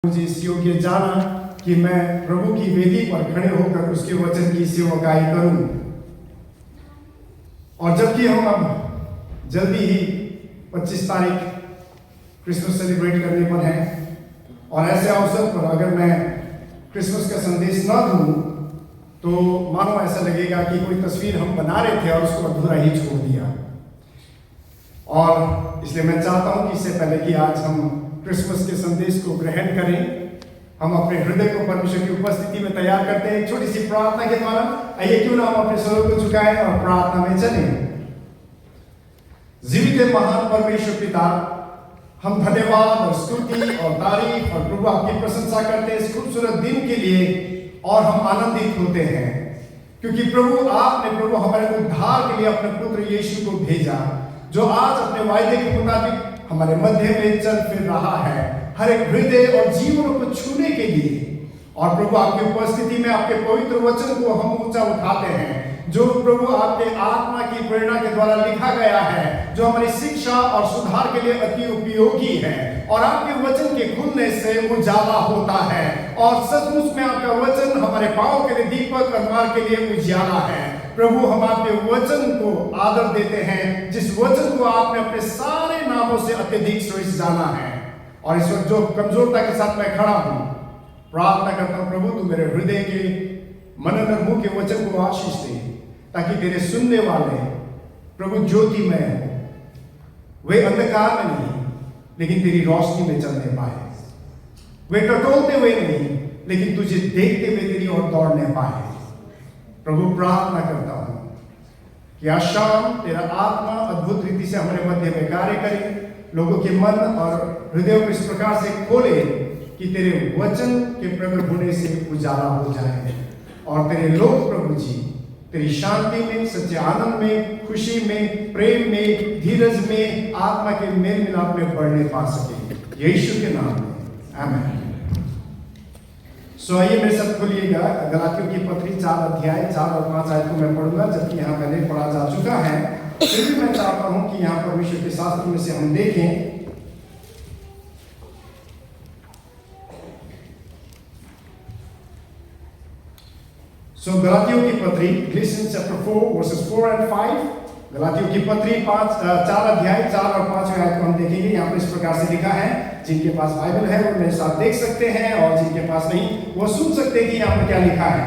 मुझे इस योग्य जाना कि मैं प्रभु की वेदी पर खड़े होकर उसके वचन की सेवकाई करूं। और जबकि हम अब जल्दी ही 25 तारीख क्रिसमस सेलिब्रेट करने पर हैं और ऐसे अवसर पर अगर मैं क्रिसमस का संदेश न दूं तो मानो ऐसा लगेगा कि कोई तस्वीर हम बना रहे थे और उसको अधूरा ही छोड़ दिया। और इसलिए मैं चाहता हूं कि इससे पहले कि आज हम क्रिसमस के संदेश को ग्रहण करें, हम अपने हृदय को परमेश्वर की उपस्थिति में तैयार करते हैं। एक छोटी सी प्रार्थना के द्वारा आइए क्यों ना हम अपने स्वरों को झुकाएं और प्रार्थना में चलें। जीवित महान परमेश्वर पिता, हम धन्यवाद और स्तुति और तारीफ और प्रभु आपकी प्रशंसा करते हैं इस खूबसूरत दिन के लिए और हम आनंदित होते हैं क्योंकि प्रभु आपने प्रभु हमारे उद्धार के लिए अपने पुत्र यीशु को भेजा, जो आज अपने वायदे के मुताबिक हमारे मध्य में चल फिर रहा है, हर एक हृदय और जीवन को छूने के लिए। और प्रभु आपकी उपस्थिति में आपके पवित्र वचन को हम ऊंचा उठाते हैं, जो प्रभु आपके आत्मा की प्रेरणा के द्वारा लिखा गया है, जो हमारी शिक्षा और सुधार के लिए अति उपयोगी है और आपके वचन के खुलने से उजाला होता है। और सचमुच में आपका वचन हमारे पांव के लिए दीपक और मार्ग के लिए उजाला है। प्रभु हम आपके वचन को आदर देते हैं, जिस वचन को आपने अपने सारे नामों से अत्यधिक श्रेष्ठ जाना है। और इस वक्त जो कमजोरता के साथ मैं खड़ा हूं, प्रार्थना करता हूं प्रभु तू मेरे हृदय के मनन और मुंह के वचन को आशीष दे, ताकि तेरे सुनने वाले प्रभु ज्योतिमय हो, वे अंधकार में नहीं लेकिन तेरी रोशनी में चलने पाए, वे टटोलते हुए नहीं लेकिन तुझे देखते हुए तेरी ओर दौड़ने पाए। प्रभु प्रार्थना करता हूं कि आज शाम तेरा आत्मा अद्भुत रीति से हमारे मध्य में कार्य करे, लोगों के मन और हृदय को इस प्रकार से खोले कि तेरे वचन के प्रकट होने से उजाला हो जाए और तेरे लोग प्रभु जी तेरी शांति में, सच्चे आनंद में, खुशी में, प्रेम में, धीरज में, आत्मा के मेल मिलाप में बढ़ने पा सके, यीशु के नाम में आमीन। सो आइए मेरे साथ खोलिएगा गलातियों की पत्री 4 अध्याय 4 और 5 आयत को मैं पढ़ूंगा, जबकि यहाँ पहले पढ़ा जा चुका है। फिर भी मैं चाहता हूं कि यहाँ परमेश्वर के शास्त्र में से हम देखें। सो गलातियों की पत्री Galatians chapter 4 verses 4 and 5, गलातियों की पत्री 4 अध्याय 4 और 5 आयत को हम देखेंगे। यहाँ पर इस प्रकार से लिखा है, जिनके पास बाइबल है वो मेरे साथ देख सकते हैं और जिनके पास नहीं वो सुन सकते हैं कि यहाँ पर क्या लिखा है।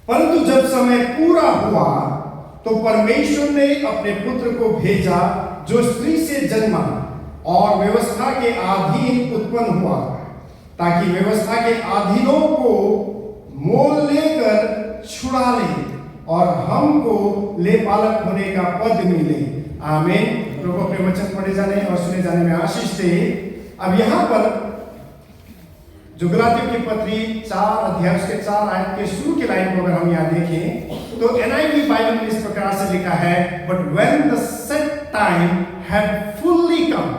परंतु जब समय पूरा हुआ तो परमेश्वर ने अपने पुत्र को भेजा, जो स्त्री से जन्मा और व्यवस्था के अधीन उत्पन्न हुआ, ताकि व्यवस्था के अधीनों को मोल लेकर छुड़ा ले और हमको ले पालक होने का पद मिले। आमीन। प्रभु अपने वचन पढ़े जाने और सुने जाने में आशीष दे। अब यहाँ पर जो गलातियों की पत्री 4 अध्याय के 4 आयत के शुरू की लाइन को अगर हम यहाँ देखें तो NIV बाइबल में इस प्रकार से लिखा है, but when the set time had fully come.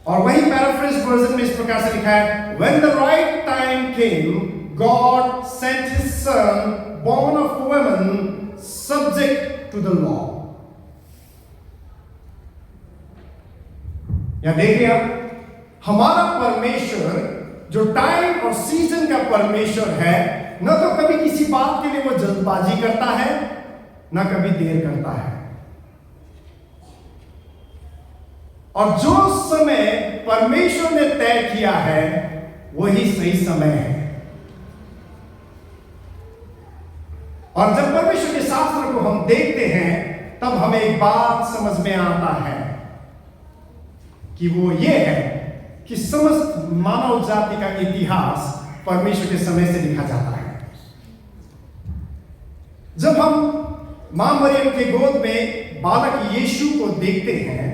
और वही पैराफ्रेज वर्जन में इस प्रकार से लिखा है, when the right time came God sent his son, born of woman, subject to the law. यहां देखिए आप, हमारा परमेश्वर जो टाइम और सीजन का परमेश्वर है, न तो कभी किसी बात के लिए वो जल्दबाजी करता है, न कभी देर करता है। और जो समय परमेश्वर ने तय किया है वही सही समय है। और जब परमेश्वर के शास्त्र को हम देखते हैं तब हमें एक बात समझ में आता है कि वो ये है कि समस्त मानव जाति का इतिहास परमेश्वर के समय से लिखा जाता है। जब हम मां मरियम के गोद में बालक यीशु को देखते हैं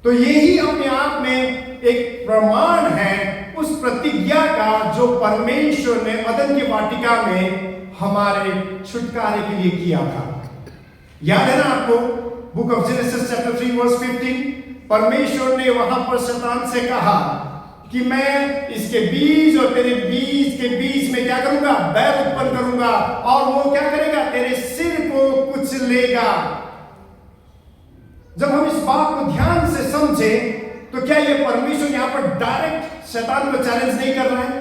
तो यही अपने आप में एक प्रमाण है उस प्रतिज्ञा का जो परमेश्वर ने अदन की वाटिका में हमारे छुटकारे के लिए किया था। याद है ना आपको, book of Genesis chapter 3 verse 15, परमेश्वर ने वहां पर शैतान से कहा कि मैं इसके बीज और तेरे बीज के बीच में क्या करूंगा, बैर उत्पन्न करूंगा और वो क्या करेगा, तेरे सिर को कुचलेगा। जब हम इस बात को ध्यान से समझे तो क्या ये परमेश्वर यहां पर डायरेक्ट शैतान को चैलेंज नहीं कर रहा है?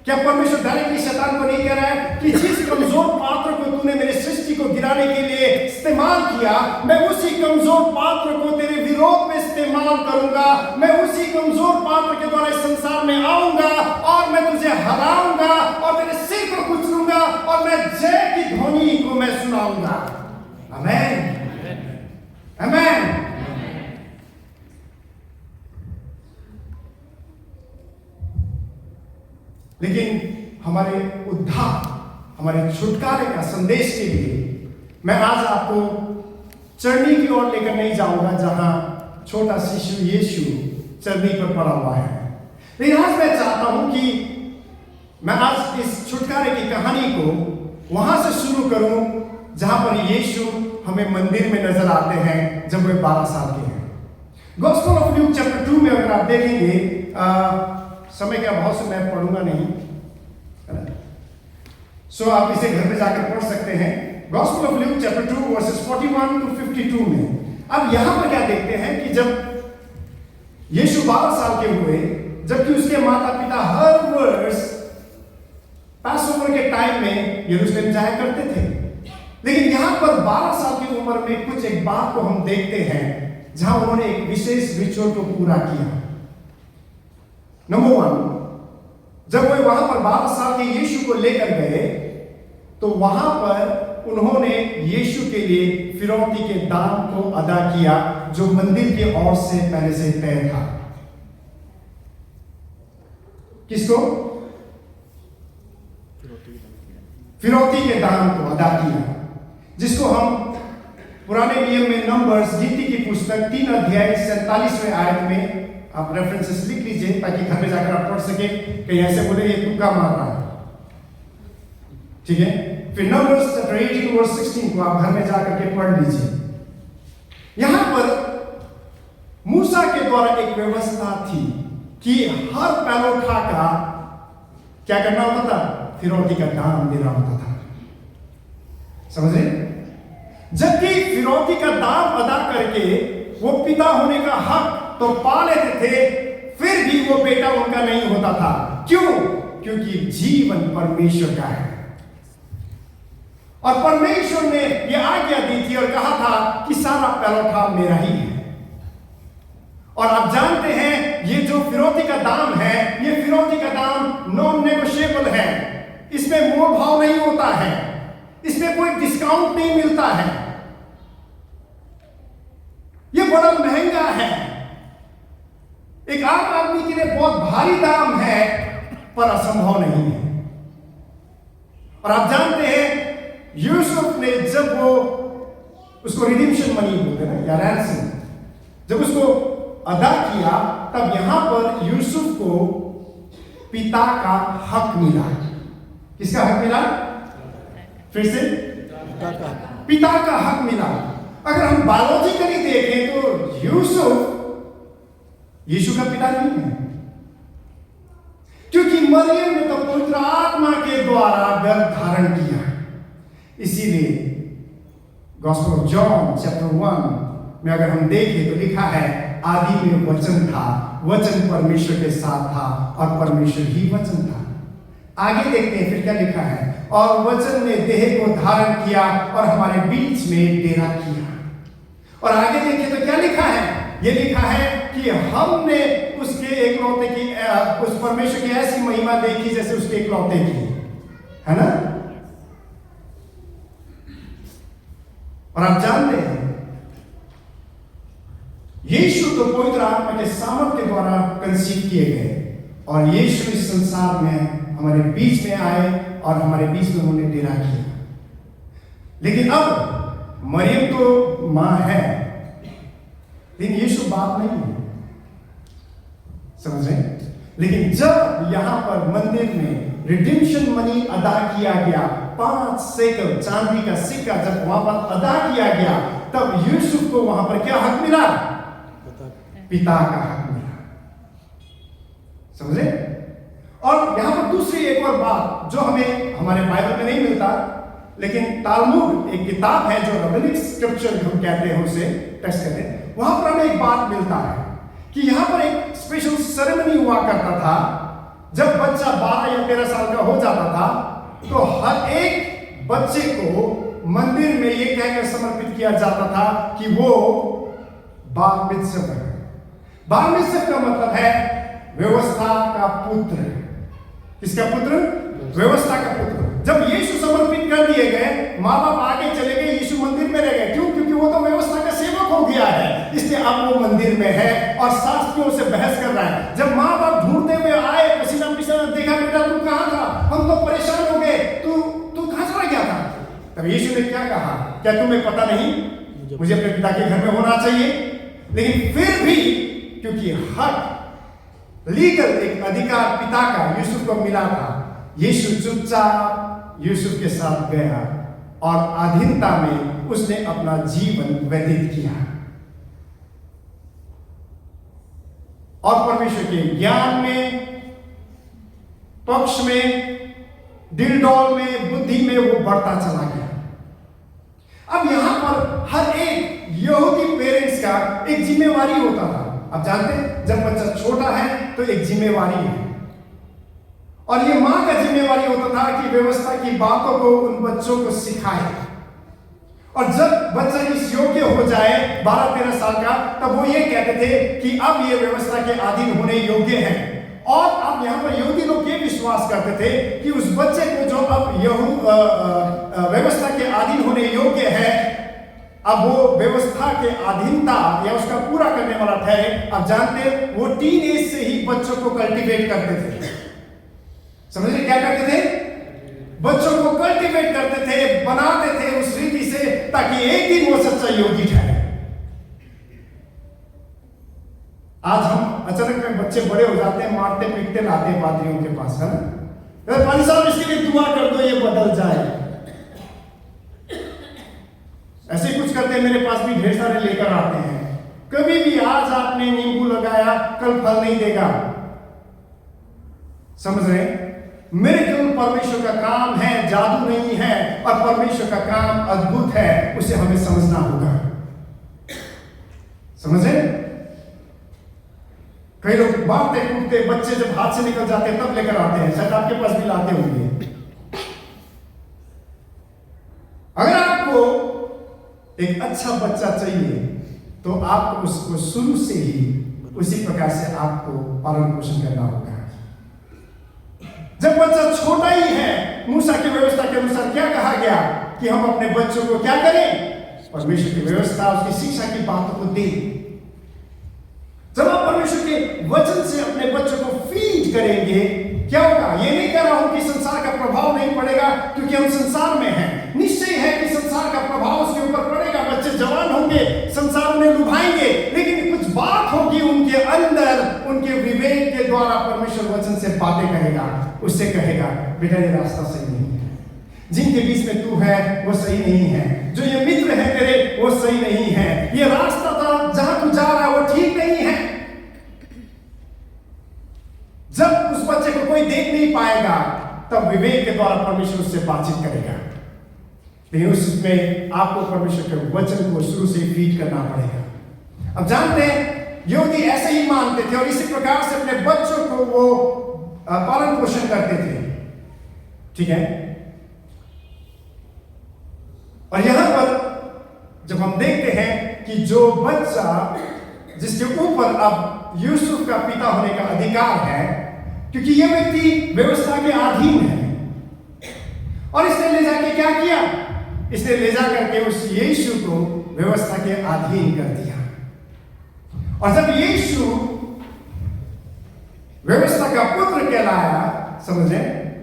क्या परमेश्वर डायरेक्टली शैतान को नहीं कह रहा है कि जिस कमजोर पात्र को तूने मेरे सृष्टि को गिराने के लिए इस्तेमाल किया, मैं उसी कमजोर पात्र को तेरे विरोध में इस्तेमाल करूंगा, मैं उसी कमजोर पात्र के द्वारा इस संसार में आऊंगा और मैं तुझे हराऊंगा और तेरे सिर को कुचलूंगा और मैं जय की ध्वनि को मैं सुनाऊंगा। आमेन, आमेन। लेकिन हमारे उद्धार, हमारे छुटकारे का संदेश के लिए मैं आज आपको चरनी की ओर लेकर नहीं जाऊंगा जहां छोटा शिशु यीशु चरनी पर पड़ा हुआ है। लेकिन आज मैं चाहता हूं कि मैं आज इस छुटकारे की कहानी को वहां से शुरू करूं जहां पर यीशु हमें मंदिर में नजर आते हैं जब वे 12 साल के हैं। गॉस्पेल ऑफ ल्यूक चैप्टर 2 में अगर आप देखेंगे, समय का बहुत से मैं पढ़ूंगा नहीं, सो आप इसे घर में जाकर पढ़ सकते हैं। Gospel of Luke chapter 2 verses 41 to 52 में अब यहां पर क्या देखते हैं कि जब यीशु 12 साल के हुए, जबकि उसके माता पिता हर वर्ष पैसोवर के टाइम में यरूशलेम जाया करते थे, लेकिन यहां पर 12 साल की उम्र में कुछ एक बात को हम देखते हैं जहां उन्होंने एक विशेष रिचुअल को पूरा किया। नंबर 1, जब वे वहां पर 12 साल के यीशु को लेकर गए तो वहां पर उन्होंने यीशु के लिए फिरौती के दाम को अदा किया जो मंदिर की ओर से पहले से तय था। किसको? फिरौती के दाम को अदा किया, जिसको हम पुराने नियम में नंबर्स, गिनती की पुस्तक 3 अध्याय 47वें आयत में आप रेफरेंसेस लिख लीजिए ताकि घर में जाकर आप पढ़ सके। कहीं ऐसे बोले ये तुक्का मार रहा है, ठीक है? फिर नंबर्स चैप्टर 18 वर्स 16 को आप घर में जाकर के पढ़ लीजिए। यहां पर मूसा के द्वारा एक व्यवस्था थी कि हर पैलोठा का क्या करना होता था? फिरौती का दाम देना होता था। समझ रहे? जबकि फिरौती का दाम अदा करके वो पिता होने का हक तो पा लेते थे, फिर भी वो बेटा उनका नहीं होता था। क्यों? क्योंकि जीवन परमेश्वर का है और परमेश्वर ने यह आज्ञा दी थी और कहा था कि सारा पैलोठा मेरा ही है। और आप जानते हैं ये जो फिरौती का दाम है, ये फिरौती का दाम नॉन नेगोशिएबल है, इसमें मोल भाव नहीं होता है, इसमें कोई डिस्काउंट नहीं मिलता है, ये बड़ा महंगा है, एक आम आदमी के लिए बहुत भारी दाम है पर असंभव नहीं है। और आप जानते हैं यूसुफ ने जब वो उसको रिडीम्शन मनी बोलते हैं या रैंसम, जब उसको अदा किया तब यहां पर यूसुफ को पिता का हक मिला। किसका हक मिला? फिर से पिता का हक मिला। अगर हम बायोलॉजिकली देखें तो यूसुफ यीशु का पिता नहीं है, क्योंकि मरियम ने तो पवित्र आत्मा के द्वारा गर्भ धारण किया। इसीलिए गॉस्पेल ऑफ जॉन चैप्टर 1 में अगर हम देखें तो लिखा है आदि में वचन था, वचन परमेश्वर के साथ था और परमेश्वर ही वचन था। आगे देखते हैं फिर क्या लिखा है, और वचन ने देह को धारण किया और हमारे बीच में डेरा किया। और आगे देखिए तो क्या लिखा है, ये लिखा है कि हमने उसके एकलौते की, उस परमेश्वर की ऐसी महिमा देखी जैसे उसके एकलौते की, है ना? और आप जानते हैं यीशु तो पवित्र आत्मा के सामर्थ के द्वारा कंसीव किए गए और यीशु इस संसार में हमारे बीच में आए और हमारे बीच में उन्होंने डेरा किया। लेकिन अब मरियम तो मां है, लेकिन यीशु बाप नहीं है, समझ रहे? लेकिन जब यहां पर मंदिर में रिडिम्शन मनी अदा किया गया, 5 शेकल चांदी का सिक्का जब वहां पर अदा किया गया, तब यूसुफ को वहां पर क्या हक मिला? पिता का हक मिला। समझे? और यहां पर दूसरी एक और बात जो हमें हमारे बाइबल में नहीं मिलता, लेकिन तालमुद एक किताब है जो रबनिक स्क्रिप्चर हम कहते हैं, उसे टेस्ट करते हैं, वहां पर हमें एक बात मिलता है कि यहां पर एक स्पेशल सेरेमनी हुआ करता था। जब बच्चा 12 या 13 साल का हो जाता था तो हर एक बच्चे को मंदिर में यह कहकर समर्पित किया जाता था कि वो बाल मित्सव है। बाल मित्सव का मतलब है व्यवस्था का पुत्र। किसका पुत्र? व्यवस्था का पुत्र। जब यीशु समर्पित कर दिए गए, माँ बाप आगे चले गए, यीशु मंदिर में रह गए। क्यों? क्योंकि वो तो व्यवस्था का सेवक हो गया है, इसलिए अब वो मंदिर में है और शास्त्रियों से बहस कर रहा है। जब माँ बाप ढूंढते हुए आए, पसीना पसीना, देखा बेटा तू कहाँ था, हम तो परेशान हो गए, तू कहाँ चला गया था? तब यीशु ने क्या कहा? क्या तुम्हें पता नहीं मुझे अपने पिता के घर में होना चाहिए? लेकिन फिर भी क्योंकि हक, लीगल एक अधिकार पिता का यूसुफ को मिला था, यीशु चुपचाप यूसुफ के साथ गया और अधीनता में उसने अपना जीवन व्यतीत किया और परमेश्वर के ज्ञान में, पक्ष में, दिलडौल में, बुद्धि में वो बढ़ता चला गया। अब यहां पर हर एक यहूदी पेरेंट्स का एक जिम्मेवारी होता था। आप जानते हैं, जब बच्चा छोटा है तो एक जिम्मेवारी है और ये मां का जिम्मेवारी होता था कि व्यवस्था की बातों को उन बच्चों को सिखाए। और जब बच्चा इस योग्य हो जाए 12-13 साल का, तब वो ये कहते थे कि अब ये व्यवस्था के अधीन होने योग्य है। और अब यहां पर यहूदी लोग ये विश्वास करते थे कि उस बच्चे को जो अब व्यवस्था के अधीन होने योग्य है, अब वो व्यवस्था के अधीनता या उसका पूरा करने वाला ठहरे। अब जानते वो टीन एज से ही बच्चों को कल्टीवेट करते थे। समझिए क्या करते थे? बच्चों को कल्टीवेट करते थे, बनाते थे उस रीति से ताकि एक दिन वो सच्चा योगी ठहरे। आज हम अचानक में बच्चे बड़े हो जाते हैं, मारते पीटते लाते हैं पादरियों के पास, है ना? पादरी साहब इसके लिए दुआ कर दो ये बदल जाए। ऐसे कुछ करते हैं। मेरे पास भी ढेर सारे लेकर आते हैं। कभी भी आज आपने नींबू लगाया, कल फल नहीं देगा। समझ रहे? मिरेकल परमेश्वर का काम है, जादू नहीं है। और परमेश्वर का काम अद्भुत है, उसे हमें समझना होगा। समझे? कई लोग मारते कूटते बच्चे जब हाथ से निकल जाते हैं तब लेकर आते हैं। शायद आपके पास भी लाते होंगे। अगर आपको एक अच्छा बच्चा चाहिए तो आपको उसको शुरू से ही उसी प्रकार से आपको पालन पोषण करना होगा। जब बच्चा छोटा ही है, मूसा की व्यवस्था के अनुसार क्या कहा गया कि हम अपने बच्चों को क्या करें? परमेश्वर की व्यवस्था, उसकी शिक्षा की बातों को दें। जब आप परमेश्वर के वचन से अपने बच्चों को फीड करेंगे, क्या होगा? ये नहीं कह रहा हूं कि संसार का प्रभाव नहीं पड़ेगा, क्योंकि हम संसार में हैं। निश्चय है कि संसार का प्रभाव उसके ऊपर पड़ेगा। बच्चे जवान होंगे, संसार उन्हें लुभाएंगे, लेकिन कुछ बात होगी उनके अंदर, उनके विवेक के द्वारा परमेश्वर वचन से बातें करेगा। उससे कहेगा बेटा ये रास्ता सही नहीं है, जिनके बीच में तू है वो सही नहीं है, जो ये मित्र है तेरे वो सही नहीं है, ये रास्ता था जहां तू जा रहा है वो ठीक नहीं है। जब उस बच्चे को कोई देख नहीं पाएगा तब विवेक के द्वारा परमेश्वर उससे बातचीत करेगा। लेकिन उसमें आपको परमेश्वर के वचन को शुरू से फीड करना पड़ेगा। अब जानते हैं यहूदी ऐसे ही मानते थे और इसी प्रकार से अपने बच्चों को वो पालन पोषण करते थे। ठीक है? और यहां पर जब हम देखते हैं कि जो बच्चा जिसके ऊपर अब यूसुफ का पिता होने का अधिकार है, क्योंकि यह व्यक्ति व्यवस्था के अधीन है, और इसने ले जाके क्या किया? इसने ले जा करके उस यीशु को व्यवस्था के अधीन कर दिया। और जब यीशु व्यवस्था का पुत्र कहलाया, समझे,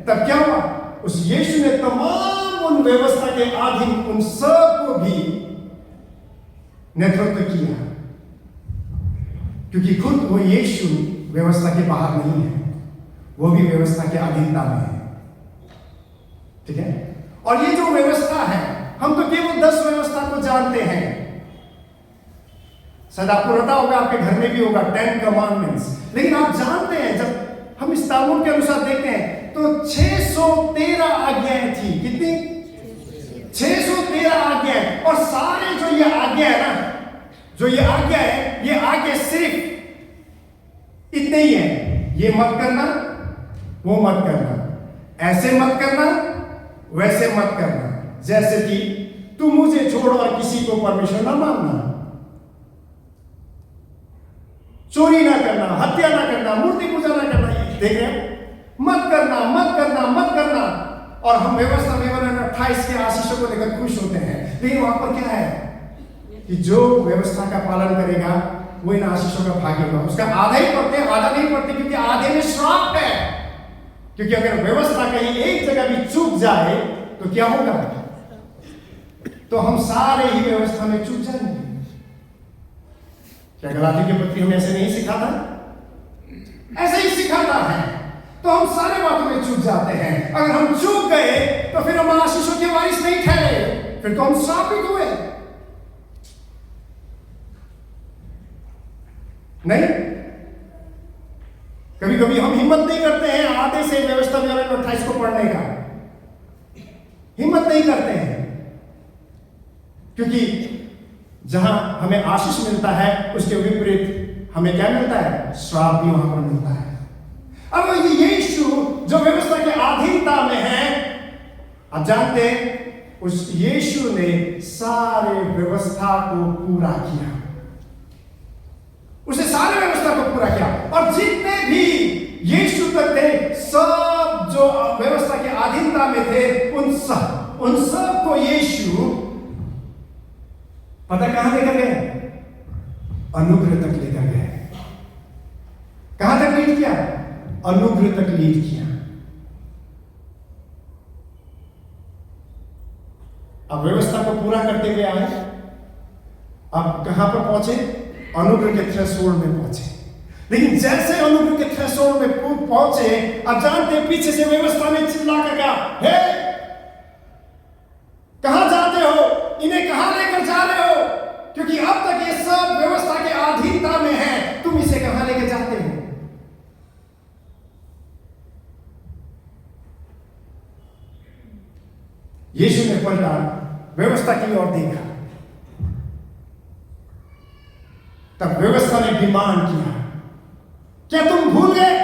तब क्या हुआ? उस यीशु ने तमाम उन व्यवस्था के अधीन उन सब को भी नेतृत्व किया, क्योंकि खुद वो यीशु व्यवस्था के बाहर नहीं है, वो भी व्यवस्था के अधीनता में है। ठीक है? और ये जो व्यवस्था है, हम तो केवल 10 व्यवस्था को जानते हैं। शायद आपको पता होगा, आपके घर में भी होगा 10 कमांडमेंट्स। लेकिन आप जानते हैं जब हम इस तालमुद के अनुसार देखते हैं तो 613 आज्ञाएं थी। कितनी? 613 आज्ञाएं। और सारे जो ये आज्ञा है ना, जो ये आज्ञा है, ये आज्ञा सिर्फ इतने ही है, ये मत करना, वो मत करना, ऐसे मत करना, वैसे मत करना। जैसे कि तू मुझे छोड़ और किसी को परमेश्वर ना मानना, चोरी ना करना, हत्या ना करना, मूर्ति पूजा ना करना। देख रहे हैं, मत करना, मत करना, मत करना। और हम व्यवस्था में 28 के आशीषों को लेकर खुश होते हैं, लेकिन वहां पर क्या है कि जो व्यवस्था का पालन करेगा वो इन आशीषों का भागी होगा। उसका आधा ही पढ़ते, आधा नहीं पढ़ते, क्योंकि आधे में श्राप है। क्योंकि अगर व्यवस्था कहीं एक जगह भी चूक जाए तो क्या होगा? तो हम सारे ही व्यवस्था में चूक जाएंगे। क्या गलाती के पत्री हमें ऐसे नहीं सिखाता? ऐसे ही सिखाता है। तो हम सारे बातों में चूक जाते हैं। अगर हम चूक गए तो फिर हम आशीषों के वारिस नहीं ठहरे, फिर तो हम श्रापित हुए। नहीं, कभी कभी हम हिम्मत नहीं करते हैं आधे से व्यवस्था में 28 को पढ़ने का, हिम्मत नहीं करते हैं, क्योंकि जहां हमें आशीष मिलता है उसके विपरीत हमें क्या मिलता है? श्राप भी वहां पर मिलता है। अब ये यीशु जो व्यवस्था के अधीनता में है, आप जानते हैं उस यीशु ने सारे व्यवस्था को पूरा किया, उसने सारे व्यवस्था को पूरा किया। और जितने भी यीशु तक थे, सब जो व्यवस्था के अधीनता में थे, उन सब को यीशु पता कहां लेकर गए? अनुग्रह तक लेकर गए। कहां तक लीड किया? अनुग्रह तक लीड किया। अब व्यवस्था को पूरा करते हुए आए, अब कहां पर पहुंचे? अनुग्रह के थ्रेशोल्ड में पहुंचे। लेकिन जैसे अनुग्रह के थ्रेशोल्ड में पहुंचे, अब जानते पीछे से व्यवस्था ने चिल्ला कर कहा, हे कहां जाते हो? इन्हें कहां लेकर जा रहे हो? क्योंकि अब तक ये सब व्यवस्था के अधीनता में है, तुम इसे कहां लेकर जाते हो? यीशु ने पलटा, व्यवस्था की ओर देखा, तब व्यवस्था ने डिमांड किया, क्या तुम भूल गए?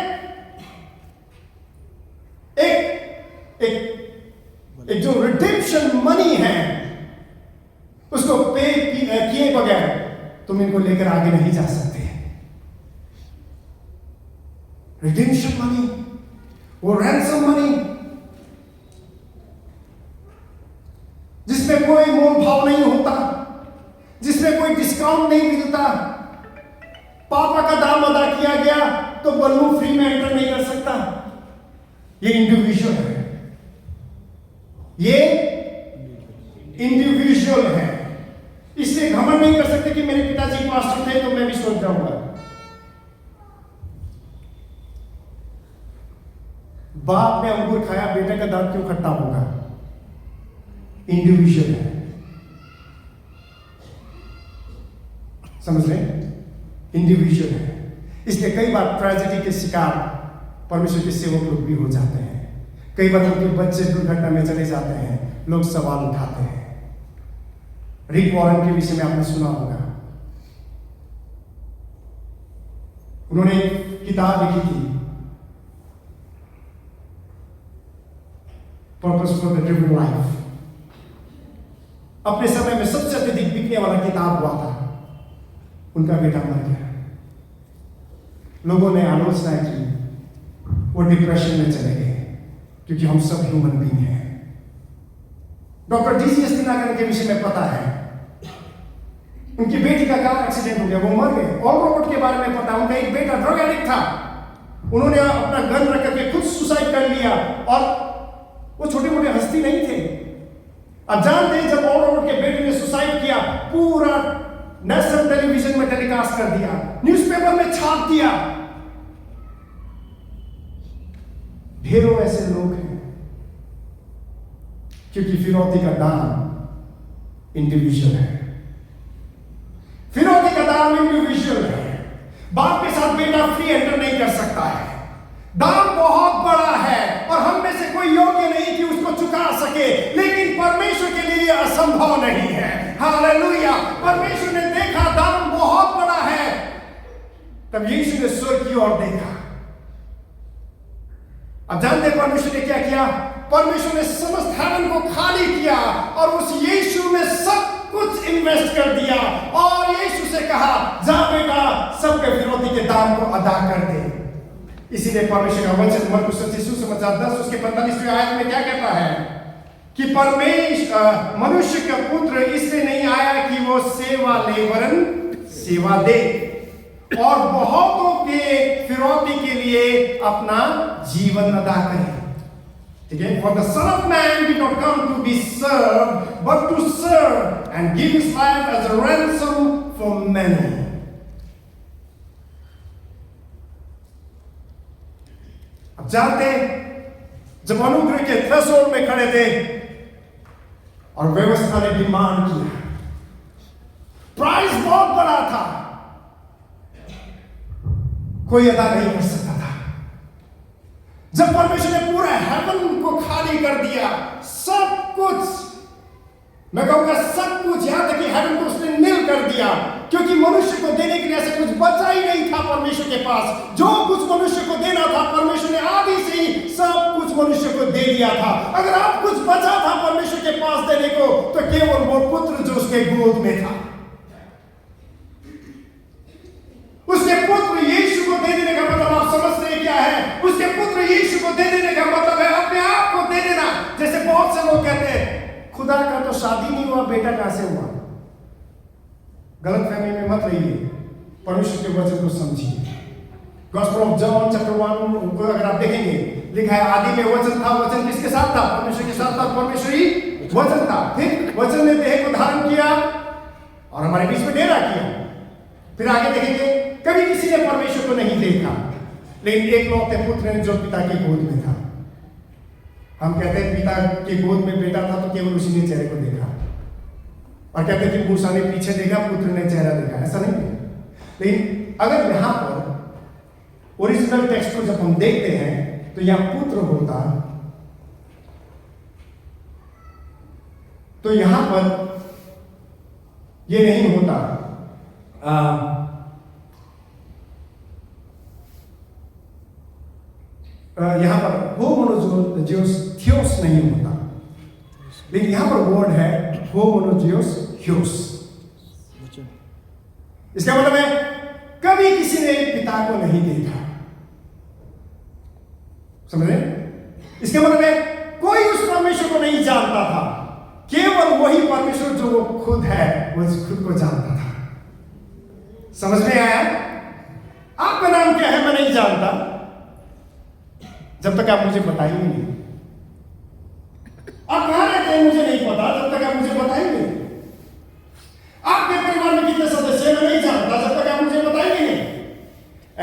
एक जो रिडेम्पशन मनी है, उसको पे किए बगैर तुम इनको लेकर आगे नहीं जा सकते। रिडेम्पशन मनी, वो रैंसम मनी जिसमें कोई मोल भाव नहीं होता, जिसमें कोई डिस्काउंट नहीं मिलता, पापा का दाम अदा किया गया तो बल्लू फ्री में एंटर नहीं कर सकता। ये इंडिविजुअल है, ये इंडिविजुअल है। इसलिए घमंड नहीं कर सकते कि मेरे पिताजी पास्टर थे तो मैं भी सोच जाऊंगा। बाप ने अंगूर खाया, बेटे का दांत क्यों खट्टा होगा? इंडिविजुअल है, समझ रहे? इंडिविजुअल है। इसलिए कई बार ट्रेजेडी के शिकार परमेश्वर के सेवक लोग भी हो जाते हैं। कई बार उनके बच्चे दुर्घटना में चले जाते हैं, लोग सवाल उठाते हैं। रिक वॉरेन के विषय में आपने सुना होगा, उन्होंने एक किताब लिखी थी, purpose for the driven life. अपने समय में सबसे अत्यधिक बिकने वाला किताब हुआ था। उनका बेटा मर गया, लोगों ने आलोचना की, वो डिप्रेशन में चले गए, क्योंकि हम सब ह्यूमन बीइंग हैं। डॉक्टर जीसीएस दिनाकर के विषय में पता है, उनकी बेटी का कार एक्सीडेंट हो गया, वो मर गए। और रॉबर्ट के बारे में पता, उनका एक बेटा ड्रग एडिक्ट था, उन्होंने अपना गन रख करके खुद सुसाइड कर लिया। और वो छोटे मोटे हस्ती नहीं थे। अब जानते हैं, जब और रॉबर्ट के बेटे ने सुसाइड किया, पूरा नेशनल टेलीविजन में टेलीकास्ट कर दिया, न्यूज़पेपर में छाप दिया। ढेरों ऐसे लोग हैं, क्योंकि फिरौती का दाम इंडिविजुअल है। फिरौती का दाम इंडिविजुअल है। बाप के साथ बेटा फ्री एंटर नहीं कर सकता है, दाम बहुत बड़ा है और हम में से कोई योग्य नहीं कि उसको चुका सके। लेकिन परमेश्वर के लिए असंभव नहीं है। हालेलुया। परमेश्वर ने देखा दाम बहुत बड़ा है, तब यीशु ने स्वर्ग की ओर देखा। अब जानते हैं परमेश्वर ने क्या किया? परमेश्वर ने समस्त हेवन को खाली किया और उस यीशु में सब कुछ इन्वेस्ट कर दिया और यीशु से कहा, जा बेटा, सबके फिरौती के दाम को अदा कर दे। इसीलिए परमेश्वर का वचन मरकुस सुसमाचार 10 उसके 45वें आयत में क्या कहता है कि मनुष्य का पुत्र इसलिए नहीं आया कि वो सेवा ले वरन सेवा दे और बहुतों के फिरौती के लिए अपना जीवन अदा करे। ठीक है? For the Son of Man did not come to be served, but to serve and give his life as a ransom for many. अब जानते जब अनुग्रह के थ्रेशोल्ड में खड़े थे और व्यवस्था ने डिमांड किया, प्राइस बहुत बड़ा था, कोई अदा नहीं कर सकता था। जब परमेश्वर ने पूरा हेवन को खाली कर दिया, सब कुछ, मैं कहूंगा सब कुछ, यहां तक कि हेवन को उसने नील कर दिया, क्योंकि मनुष्य को देने के लिए ऐसा कुछ बचा ही नहीं था परमेश्वर के पास। जो कुछ मनुष्य को देना था परमेश्वर ने आदि से ही सब कुछ मनुष्य को दे दिया था। अगर आप कुछ बचा था परमेश्वर के पास देने को, तो केवल वो पुत्र जो उसके गोद में था। उसके पुत्र यीशु को दे देने का मतलब आप समझते हैं क्या है? उसके पुत्र यीशु को दे देने का मतलब है अपने आप को दे देना। जैसे बहुत से लोग कहते हैं, खुदा का तो शादी नहीं हुआ, बेटा कहां से हुआ? गलतफहमी में मत रहिए, परमेश्वर के वचन को समझिए। गॉस्पेल ऑफ जॉन चैप्टर 1 को अगर आप देखेंगे, लिखा है आदि में वचन था, वचन किसके साथ था? परमेश्वर के साथ था, परमेश्वर ही वचन था। फिर वचन ने देह को धारण किया और हमारे बीच में डेरा किया। फिर आगे देखेंगे, कभी किसी ने परमेश्वर को नहीं देखा, लेकिन एक लौते पुत्र ने जो पिता के गोद में था। हम कहते हैं पिता के गोद में बेटा था तो केवल उसी ने चेहरे को देखा, और कहते हैं कि मूसा ने पीछे देखा, पुत्र ने चेहरा देखा। ऐसा नहीं है। लेकिन अगर यहां पर ओरिजिनल टेक्स्ट को जब हम देखते हैं तो यहां पुत्र होता, तो यहां पर यह नहीं होता, यहां पर होमोनोजियोस थियोस नहीं होता, लेकिन यहां पर वर्ड है होमोनोजियोस थियोस। इसका मतलब है कभी किसी ने पिता को नहीं देखा। समझ रहे? इसका मतलब है कोई उस परमेश्वर को नहीं जानता था, केवल वही परमेश्वर जो वो खुद है वो खुद को जानता था। समझ में आया? आपका नाम क्या है मैं नहीं जानता, जब तक आप मुझे बताएंगे नहीं। आप कहां रहते हैं मुझे नहीं पता, जब तक आप मुझे बताएंगे। आपके परिवार में कितने सदस्य मैं नहीं जानता, जब तक आप मुझे बताएंगे नहीं।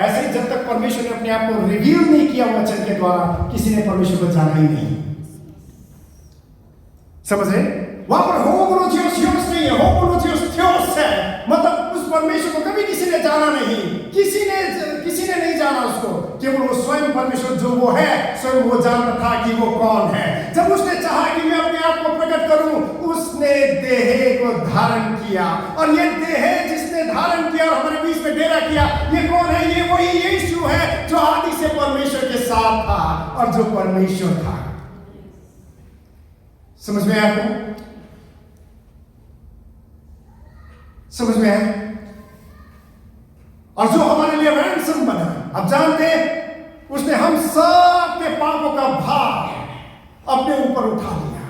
ऐसे ही जब तक परमेश्वर ने अपने आप को रिवील नहीं किया वचन के द्वारा, किसी ने परमेश्वर को जाना ही नहीं। समझ रहे? वहां पर होमोनोजियोस नहीं है, होमोनोजियोस थियोस है। मतलब उस परमेश्वर को कभी किसी ने जाना नहीं, किसी ने नहीं जाना उसको, केवल वो स्वयं परमेश्वर जो वो है, स्वयं वो जानता था कि वो कौन है। जब उसने चाहा कि मैं अपने आप को प्रकट करूं, उसने देह को धारण किया, और ये देह जिसने धारण किया और हमारे बीच में डेरा किया, ये कौन है? ये वही यीशु है जो आदि से परमेश्वर के साथ था और जो परमेश्वर था। समझ में आया आपको? समझ में आया? और जो हमारे लिए रैंसम बना, अब जानते हैं उसने हम सब के पापों का भार अपने ऊपर उठा लिया।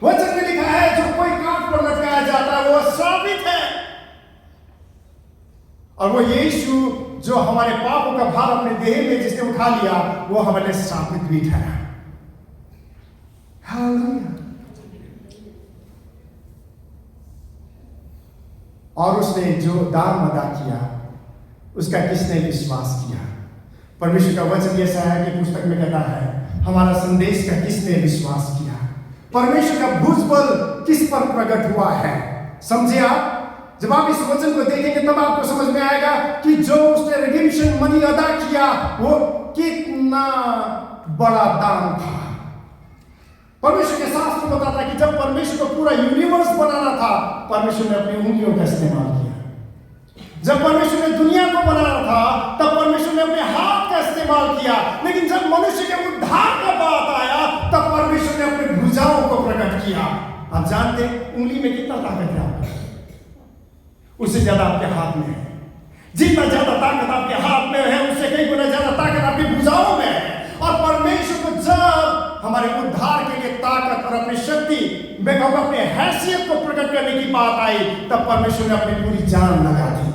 वचन में लिखा है जो कोई कांट पर लटकाया जाता है वो श्रापित है, और वो यीशु जो हमारे पापों का भार अपने देह में जिसने उठा लिया, वो हमारे श्रापित भी ठहरा। हालेलुया। और उसने जो दाम अदा किया उसका किसने विश्वास किया? परमेश्वर का वचन ऐसा है कि पुस्तक में कहता है हमारा संदेश का किसने विश्वास किया? परमेश्वर का भुजबल किस पर प्रकट हुआ है? समझे आप? जब आप इस वचन को देखेंगे तब आपको समझ में आएगा कि जो उसने रिडेम्पशन मनी अदा किया वो कितना बड़ा दान था। परमेश्वर के शास्त्र बताता है कि जब परमेश्वर को पूरा यूनिवर्स बनाना था, परमेश्वर ने अपनी उंगलियों का इस्तेमाल किया। जब परमेश्वर ने दुनिया को बनाया था तब परमेश्वर ने अपने हाथ का इस्तेमाल किया, लेकिन जब मनुष्य के उद्धार का बात आया तब परमेश्वर ने अपने भुजाओं को प्रकट किया। आप जानते हैं उंगली में कितना ताकत है आपका, उससे ज्यादा आपके हाथ में है। जितना ज्यादा ताकत आपके हाथ में है उससे कई गुना ज्यादा ताकत आपकी भुजाओं में है। और परमेश्वर को जब हमारे उद्धार के लिए ताकत और अपनी शक्ति में अपने हैसियत को प्रकट करने की बात आई तब परमेश्वर ने अपनी पूरी जान लगा दी।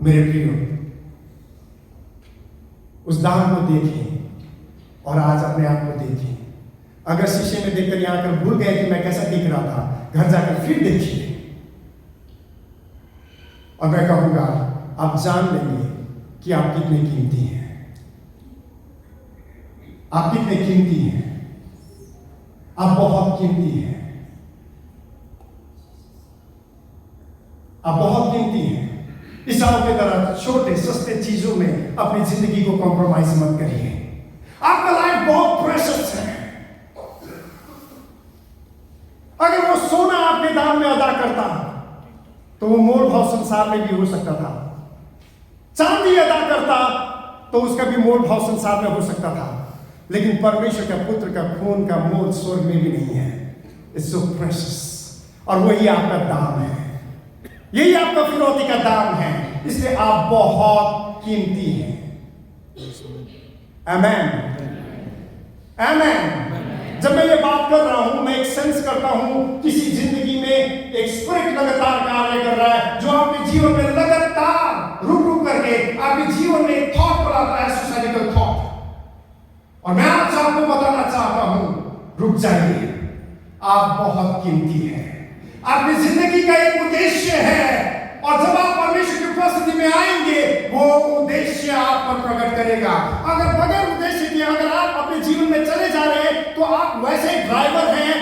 मेरे प्रियो, उस दान को देखें और आज अपने आप को देखें। अगर शीशे में देखकर यहां आकर भूल गए कि मैं कैसा दिख रहा था, घर जाकर फिर देखिए और मैं कहूंगा आप जान लेंगे कि आप कितने कीमती हैं। आप कितने कीमती हैं, आप बहुत कीमती हैं, आप बहुत कीमती हैं। ईसाओं की तरह छोटे सस्ते चीजों में अपनी जिंदगी को कॉम्प्रोमाइज मत करिए। आपका लाइफ बहुत प्रेशियस है। अगर वो सोना आपके दाम में अदा करता तो वो मोल भाव संसार में भी हो सकता था। चांदी अदा करता तो उसका भी मोल भाव संसार में हो सकता था, लेकिन परमेश्वर का पुत्र का खून का मोल स्वर्ग में भी नहीं है। इट्स सो प्रेशियस, और वही आपका दाम है, यही आपका फिरौती का दाम है। इसलिए आप बहुत कीमती हैं। आमेन, आमेन। जब मैं ये बात कर रहा हूं मैं एक सेंस करता हूं किसी जिंदगी में एक स्पिरिट लगातार कार्य कर रहा है जो आपके जीवन में लगातार रुक रुक करके आपके जीवन में थॉट बनाता है, सुसाइडिकल थॉट। और मैं आज आपको बताना चाहता हूं, रुक जाइए, आप बहुत कीमती हैं। आपकी जिंदगी का एक उद्देश्य है और जब आप परमेश्वर की उपस्थिति में आएंगे वो उद्देश्य आप पर प्रकट करेगा। अगर बगैर उद्देश्य के अगर आप अपने जीवन में चले जा रहे हैं तो आप वैसे ड्राइवर हैं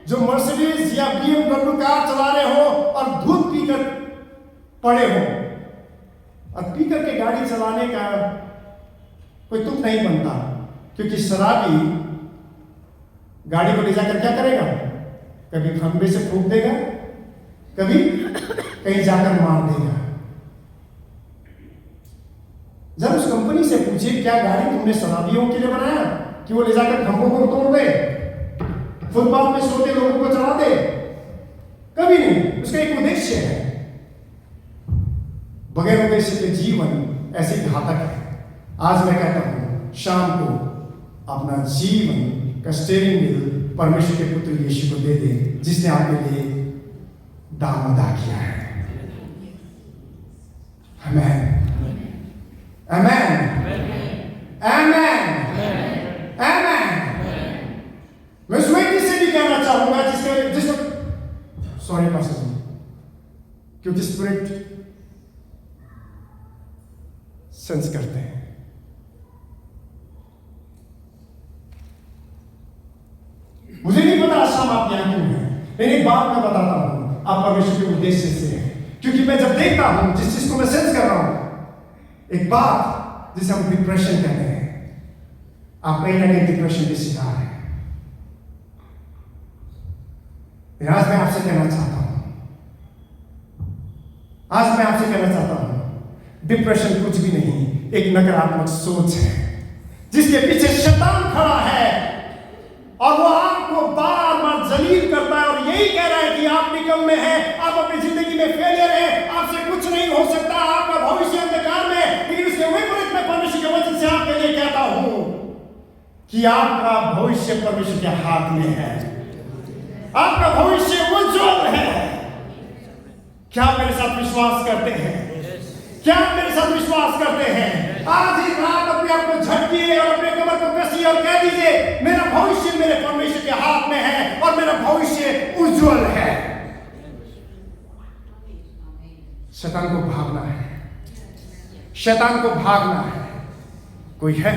जो मर्सिडीज या BMW कार चला रहे हो और दूध पीकर पड़े हो। और पीकर के गाड़ी चलाने का कोई तुक नहीं बनता, क्योंकि शराबी गाड़ी को ले जाकर क्या करेगा, कभी खंबे से ठोक देगा, कभी कहीं जाकर मार देगा। जब उस कंपनी से पूछे क्या गाड़ी तुमने शराबियों के लिए बनाया कि वो ले जाकर खंभों को तोड़ दे, फुटपाथ में सोते लोगों को चढ़ा दे? कभी नहीं। उसका एक उद्देश्य है। बगैर उद्देश्य के जीवन ऐसे घातक है। आज मैं कहता हूं शाम को अपना जीवन का स्टीयरिंग व्हील परमेश्वर के पुत्र यीशु को दे दे, जिसने आपके लिए दाम अदा किया है। आमेन, आमेन, आमेन, आमेन। मैं उस व्यक्ति से भी कहना चाहूंगा जिसको सॉरी पास्टर जी, क्योंकि स्पिरिट सेंस करते हैं। मुझे नहीं पता शाम आप यहां क्यों हैं, लेकिन एक बात मैं बताता हूं, आप परमेश्वर के उद्देश्य से हैं। क्योंकि मैं जब देखता हूं जिस चीज को मैं सेंस कर रहा हूं, एक बात जिसे हम डिप्रेशन कहते हैं, आप कहीं ना कहीं डिप्रेशन के शिकार हैं। आज मैं आपसे कहना चाहता हूं, डिप्रेशन कुछ भी नहीं, एक नकारात्मक सोच है जिसके पीछे शैतान खड़ा है और वो आपको बार बार जलील करता है और यही कह रहा है कि आप निकम्मे हैं, आप अपनी जिंदगी में फेलियर हैं, आपसे कुछ नहीं हो सकता, आपका भविष्य अंधकार में। लेकिन उसके विपरीत में परमेश्वर के वचन से आपके लिए कहता हूं कि आपका भविष्य परमेश्वर के हाथ में है, आपका भविष्य उज्जवल है। क्या मेरे साथ विश्वास करते हैं? क्या मेरे साथ विश्वास करते हैं? आज ही रात अपने आप को झटकिए और अपने कमर को कसिए और कह दीजिए मेरा भविष्य मेरे परमेश्वर के हाथ में है और मेरा भविष्य उज्जवल है। शैतान को भागना है, शैतान को भागना है। कोई है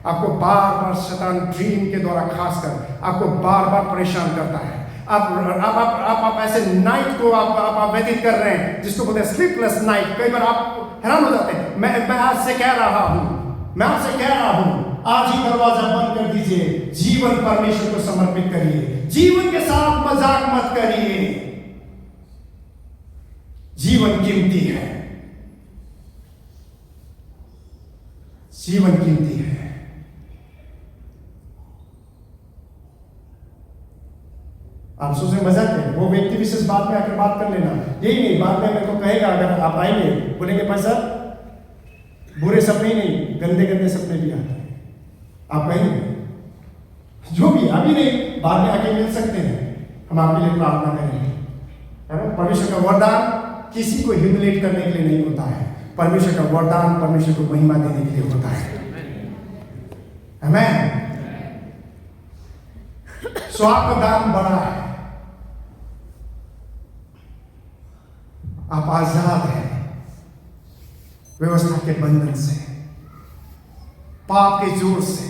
आपको बार बार शैतान ड्रीम के द्वारा खासकर आपको बार बार परेशान करता है। आप ऐसे नाइट को आप व्यतीत कर रहे हैं जिसको बोलते हैं स्लीपलेस नाइट। कई बार आप हैरान हो जाते हैं। मैं आपसे कह रहा हूं, आज ही दरवाजा बंद कर दीजिए, जीवन परमेश्वर को समर्पित करिए, जीवन के साथ मजाक मत करिए। जीवन कीमती है, जीवन कीमती है। आप सोचे मजाक है, वो व्यक्ति विशेष बाद में आकर बात कर लेना, यही नहीं बाद में मेरे को कहेगा, अगर आप आएंगे बोलेंगे भाई साहब बुरे सपने ही नहीं, गंदे गंदे सपने भी आते हैं, आप कहेंगे जो भी अभी नहीं बाद में आके मिल सकते हैं, हम आपके लिए प्रार्थना करेंगे, है ना। परमेश्वर का वरदान किसी को ह्यूमिलेट करने के लिए नहीं होता है, परमेश्वर का वरदान परमेश्वर को महिमा देने के लिए होता है। आमीन। सो आपका दान बड़ा है, आप आजाद हैं व्यवस्था के बंधन से, पाप के जोर से,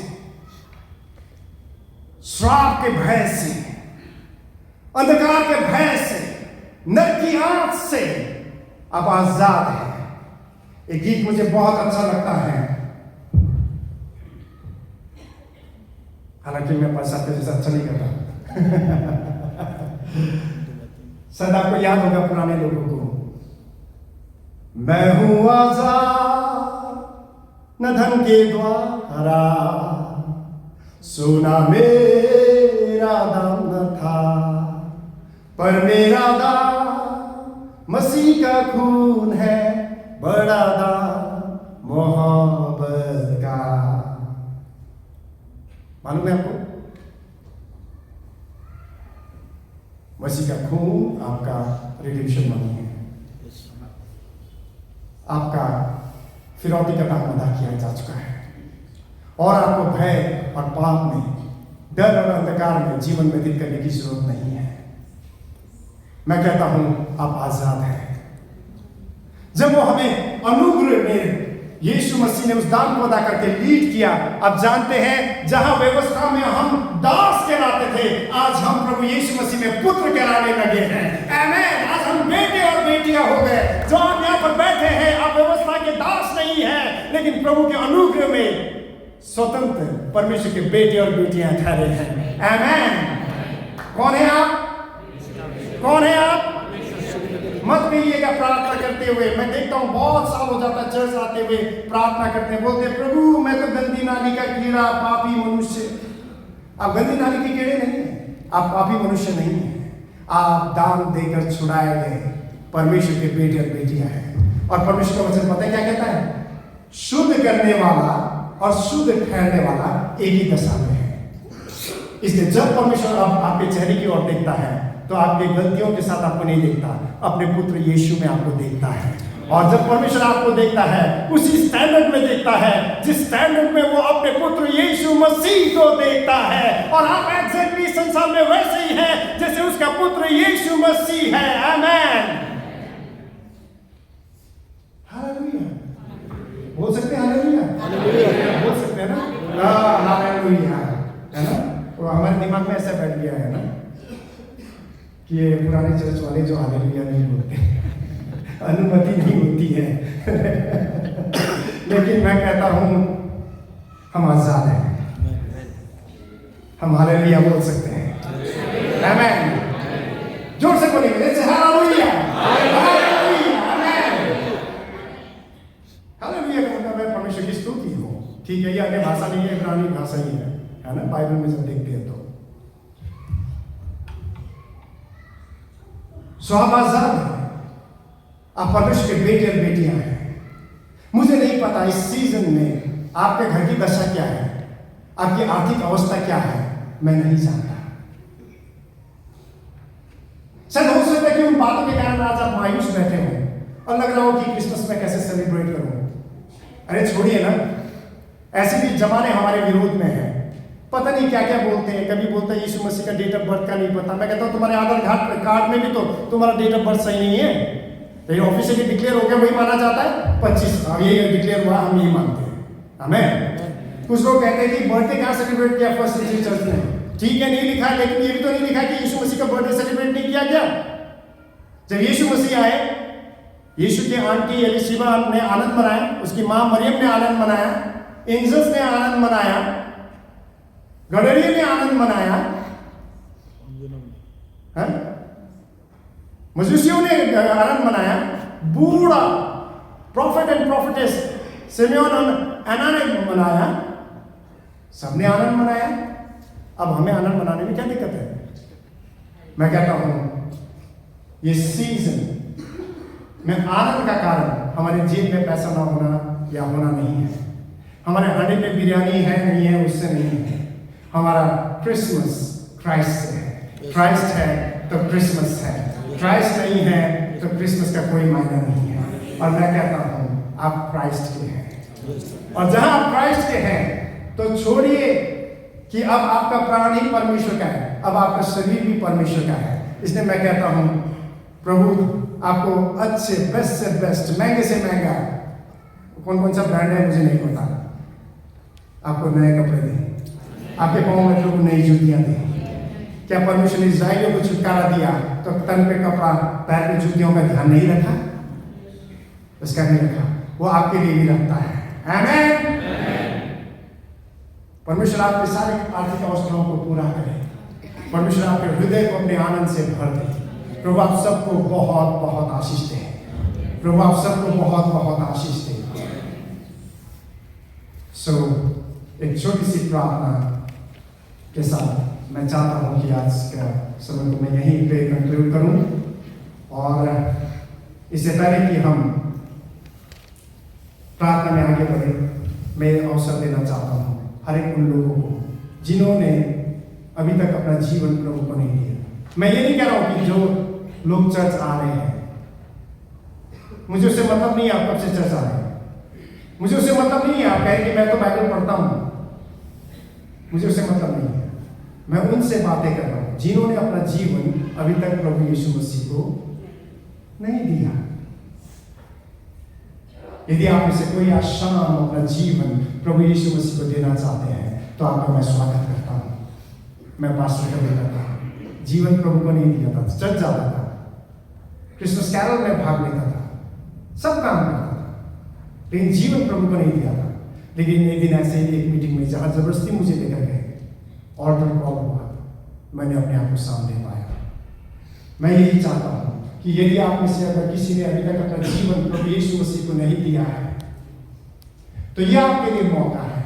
श्राप के भय से, अंधकार के भय से, नरक की आंच से आप आजाद हैं। एक गीत मुझे बहुत अच्छा लगता है, हालांकि मैं पैसा पे जैसा अच्छा नहीं करता शायद आपको याद होगा पुराने लोगों को। मैं हूं आजाद न धन के द्वारा, सोना मेरा दाम न था, पर मेरा दाम मसीह का खून है, बड़ा दाम मोहब्बत का। मालूम है आपको? मसीह का खून आपका रिडेम्पशन मनी है, आपका फिरौती का दाम अदा किया जा चुका है, और आपको भय और पाप में, डर और अंधकार में जीवन व्यतीत करने की जरूरत नहीं है। मैं कहता हूं आप आजाद हैं। जब वो हमें अनुग्रह में यीशु मसीह ने उस दान को अदा करके लीड किया, अब जानते हैं जहां व्यवस्था में हम दास कहलाते थे, आज हम प्रभु यीशु मसीह में पुत्र कहलाने लगे हैं। आमीन। आज हम बेटे और बेटियां हो गए। जो आप यहां पर बैठे हैं, आप व्यवस्था के दास नहीं हैं, लेकिन प्रभु के अनुग्रह में स्वतंत्र परमेश्वर के बेटे और बेटियां ठहरे हैं। आमीन। कौन है आप? कौन है आप? मत कहिएगा प्रार्थना करते हुए, मैं देखता हूँ बहुत साल हो जाता है चर्च आते हुए प्रार्थना करते हैं, बोलते हैं प्रभु मैं तो गंदी नाली का कीड़ा, पापी मनुष्य। आप गंदी नाली के कीड़े नहीं हैं, आप पापी मनुष्य नहीं हैं, आप दान देकर छुड़ाए गए परमेश्वर के बेटे और बेटियां हैं। और परमेश्वर का वचन पता है क्या कहता है? शुद्ध करने वाला और शुद्ध ठहरने वाला एक ही दशा में है। इसलिए जब परमेश्वर आपके चेहरे की ओर देखता है तो आपकी गलतियों के साथ आपको नहीं देखता, अपने पुत्र यीशु में आपको देखता है। और जब परमेश्वर आपको देखता है उसी स्टैंडर्ड में देखता है जिस स्टैंडर्ड में वो अपने पुत्र यीशु मसीह को देखता है, और आप एग्जैक्टली संसार में वैसे ही हैं जैसे उसका पुत्र यीशु मसीह है। आमीन। हालेलुया। बोल सकते हैं हालेलुया? हालेलुया बोल सकते हैं ना? हालेलुया, है ना? वो हमारे दिमाग में ऐसा बैठ गया है ना कि ये पुराने चर्च वाले जो हालेलुया नहीं बोलते, अनुमति नहीं होती है लेकिन मैं कहता हूं हम आजाद हैं, हम हालेलुया बोल सकते हैं। आमीन। जोर से बोलेंगे हालेलुया, हालेलुया, आमीन। हालेलुया का मतलब है परमेश्वर की स्तुति हो। ठीक है, ये अन्य भाषा नहीं है, इब्रानी भाषा ही है ना? बाइबल में जब देखते हैं तो आप आजाद हैं, आप परमेश्वर के बेटे और बेटियां हैं। मुझे नहीं पता इस सीजन में आपके घर की दशा क्या है, आपकी आर्थिक अवस्था क्या है, मैं नहीं जानता। शायद हो सकता है कि उन बातों के कारण आज आप मायूस बैठे हो और लग रहा हो कि क्रिसमस में कैसे सेलिब्रेट करूं। अरे छोड़िए ना, ऐसे भी जमाने हमारे विरोध में है, पता नहीं क्या क्या बोलते हैं। कभी बोलते हैं यीशु मसीह का डेट ऑफ बर्थ का नहीं पता। मैं कहता हूं तुम्हारे आधार कार्ड में भी तो तुम्हारा डेट ऑफ बर्थ सही नहीं है, तो ये ऑफिशियली डिक्लेयर हो गया वही माना जाता है 25। अब ये डिक्लेयर हुआ, हम यही मानते हैं। हमें कुछ लोग कहते हैं कि बर्थडे कहाँ सेलिब्रेट किया फर्स्ट सेंचुरी चर्च में। ठीक है, नहीं लिखा है, लेकिन ये भी तो नहीं लिखा कि यीशु मसीह का बर्थडे सेलिब्रेट नहीं किया गया। जब यीशु मसीह आए, यीशु की आंटी एलिशिबा ने आनंद मनाया, उसकी माँ मरियम ने आनंद मनाया, एंजल्स ने आनंद मनाया, गडरिया ने आनंद मनाया, है? मजूसियों ने आनंद मनाया, बूढ़ा प्रॉफिट एंड प्रॉफिटेस सिमेयोन और अन्ना ने मनाया, सबने आनंद मनाया। अब हमें आनंद मनाने में क्या दिक्कत है? मैं कहता हूं ये सीजन में आनंद का कारण हमारे जेब में पैसा ना होना या होना नहीं है, हमारे हांडी में बिरयानी है नहीं है उससे नहीं है। हमारा क्रिसमस क्राइस्ट से है, क्राइस्ट है तो क्रिसमस है, क्राइस्ट नहीं है तो क्रिसमस का कोई मायना नहीं है। और मैं कहता हूं आप क्राइस्ट के हैं, और जहां आप क्राइस्ट के हैं तो छोड़िए कि अब आपका प्राण ही परमेश्वर का है, अब आपका शरीर भी परमेश्वर का है। इसलिए मैं कहता हूं प्रभु आपको अच्छे बेस्ट से बेस्ट, महंगे से महंगा, कौन कौन सा ब्रांड है मुझे नहीं पता, आपको नए कपड़े दें, आपके पाँव में प्रभु नई जूतियां दें। क्या परमेश्वर ने इस्राएलियों को छुटकारा दिया तो तन पे कपड़ा पैर पे जूतियों का ध्यान नहीं रखा? उसका नहीं रखा, वो आपके लिए भी रखता है। आमीन। परमेश्वर आपके सारे आर्थिक अवस्थाओं को पूरा करे, परमेश्वर आपके हृदय को अपने आनंद से भर दे। प्रभु आप सबको बहुत बहुत आशीष दे, प्रभु आप सबको बहुत बहुत आशीष दे। एक छोटी सी प्रार्थना के साथ मैं चाहता हूं कि आज का समय को मैं यहीं पे कंक्लूड करूं, और इससे पहले कि हम प्रार्थना में आगे बढ़े, मैं अवसर देना चाहता हूं हर एक उन लोगों को जिन्होंने अभी तक अपना जीवन प्रभु को नहीं दिया। मैं ये नहीं कह रहा हूं कि जो लोग चर्च आ रहे हैं, मुझे उससे मतलब नहीं आप कब से चर्च आ रहे हैं, मुझे उससे मतलब नहीं है आप कहें कि मैं तो बाइबल पढ़ता हूं, मुझे उससे मतलब नहीं है। मैं उनसे बातें कर रहा हूं जिन्होंने अपना जीवन अभी तक प्रभु यीशु मसीह को नहीं दिया। यदि आप में से कोई आज शाम अपना जीवन प्रभु यीशु मसीह को देना चाहते हैं तो आपका मैं स्वागत करता हूं। मैं पास्टर का बेटा था, जीवन प्रभु को नहीं दिया था, चर्च जाता था, क्रिसमस कैरल में भाग लेता था, सब काम करता था, लेकिन जीवन प्रभु को नहीं दिया था। लेकिन एक दिन ऐसे ही एक मीटिंग में जहां जबरदस्ती मुझे लेकर गए, ऑर्डर कॉल हुआ, मैंने अपने आप को सामने पाया। मैं यही चाहता हूं कि यदि आप में से अगर किसी ने अभी तक अपना जीवन प्रभु यीशु मसीह को नहीं दिया है तो यह आपके लिए मौका है।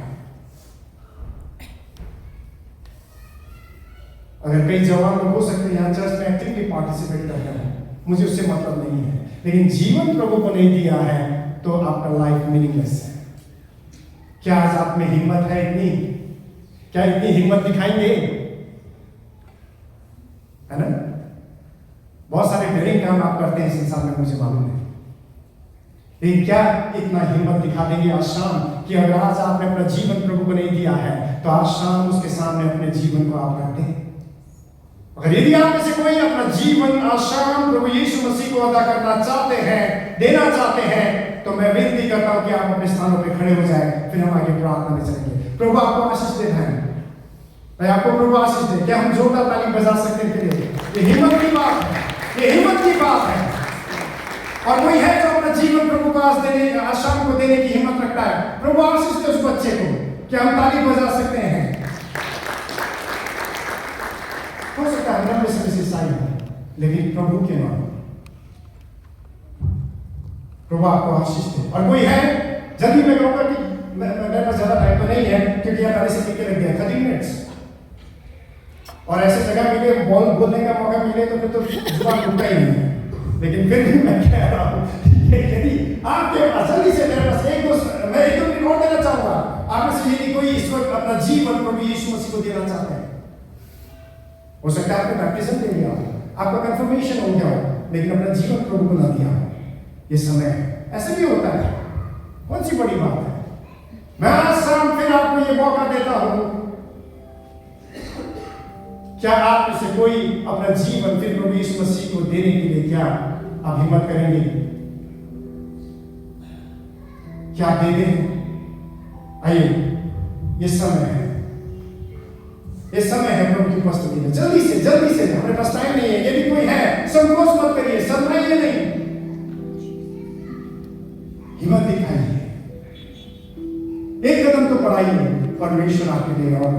अगर कई जवान लोग हो सकते हैं यहाँ चर्च में एक्टिवली पार्टिसिपेट करते हैं, मुझे उससे मतलब नहीं है, लेकिन जीवन प्रभु को नहीं दिया है तो आपका लाइफ मीनिंगलेस है। क्या आज आप में हिम्मत है इतनी? क्या इतनी हिम्मत दिखाएंगे? है ना? बहुत सारे डेयरिंग काम आप करते हैं संसार में, मुझे मालूम है, लेकिन क्या इतना हिम्मत दिखा देंगे आज शाम कि अगर आज आपने अपना जीवन प्रभु को नहीं दिया है तो आज शाम उसके सामने अपने जीवन को आप रख दें? अगर यदि आप में से कोई अपना जीवन आज शाम प्रभु यीशु मसीह को अदा करना चाहते हैं, देना चाहते हैं, तो मैं विनती करता हूं कि आप अपने स्थानों पे खड़े हो जाए, फिर हम आगे प्रार्थना में चलेंगे। प्रभु आपको आशीष दे हैं, मैं आपको प्रभु आशीष दे। क्या हम जोरदार ताली बजा सकते हैं? ये हिम्मत की बात है, ये हिम्मत की बात है। और कोई है जो अपना जीवन प्रभु को आज देने, आज शाम को देने की हिम्मत रखता है, प्रभु आशीष दे उस बच्चे को। क्या हम ताली बजा सकते हैं? हो सकता है हम में से ईसाई है, लेकिन प्रभु के नाम प्रभु आपको आशीष दे। और कोई है, जल्दी में कहूंगा कि मेरे पास ज्यादा टाइम तो नहीं है क्योंकि यहाँ पहले से लिख के लग गया 30 मिनट्स, और ऐसे जगह मिले बोलने का मौका मिले तो फिर तो जुबान रुकता ही नहीं है। लेकिन फिर भी मैं कह रहा हूँ यदि आपके पास जल्दी से, मेरे पास एक दो, मैं एक दो मिनट और देना चाहूंगा आप में से यदि कोई इस वक्त अपना जीवन प्रभु यीशु मसीह को देना चाहते हैं, हो सकता है आपको बैप्टिज्म दे दिया, आपका कंफर्मेशन हो गया हो, लेकिन अपना जीवन प्रभु को ना दिया। ये समय ऐसे भी होता है, कौन सी बड़ी बात है। मैं आज शाम फिर आपको ये मौका देता हूं, क्या आप में से कोई अपना जीवन फिर प्रभु यीशु मसीह को देने के लिए क्या आप हिम्मत करेंगे? क्या दे दें? आइए, ये समय है, ये समय है प्रभु की उपस्थिति में। जल्दी से, हमारे पास टाइम नहीं है। यदि कोई है, संकोच मत करिए, शर्माइए नहीं, हिम्मत दिखाइए, एक कदम तो बढ़ाइए, परमेश्वर आपके लिए और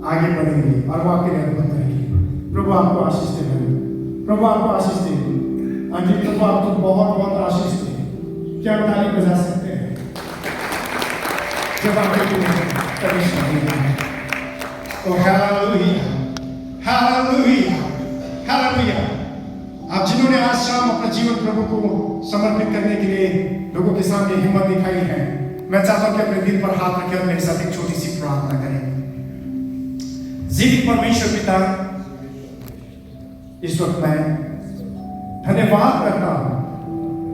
आगे बढ़ेंगे और वो आपके लिए अद्भुत करेंगे। प्रभु आपको आशीष दे, प्रभु आपको आशीष दे। आंटी प्रभु आपको बहुत बहुत आशीष दे। क्या हम ताली बजा सकते हैं जब आप हालेलुया, हालेलुया, हालेलुया। आप जिन्होंने आज शाम अपना जीवन प्रभु को समर्पित करने के लिए लोगों के सामने हिम्मत दिखाई है, मैं चाहता हूं कि अपने दिल पर हाथ रखें और मेरे साथ एक छोटी सी प्रार्थना करें। जीवित परमेश्वर पिता, इस वक्त मैं धन्यवाद करता हूं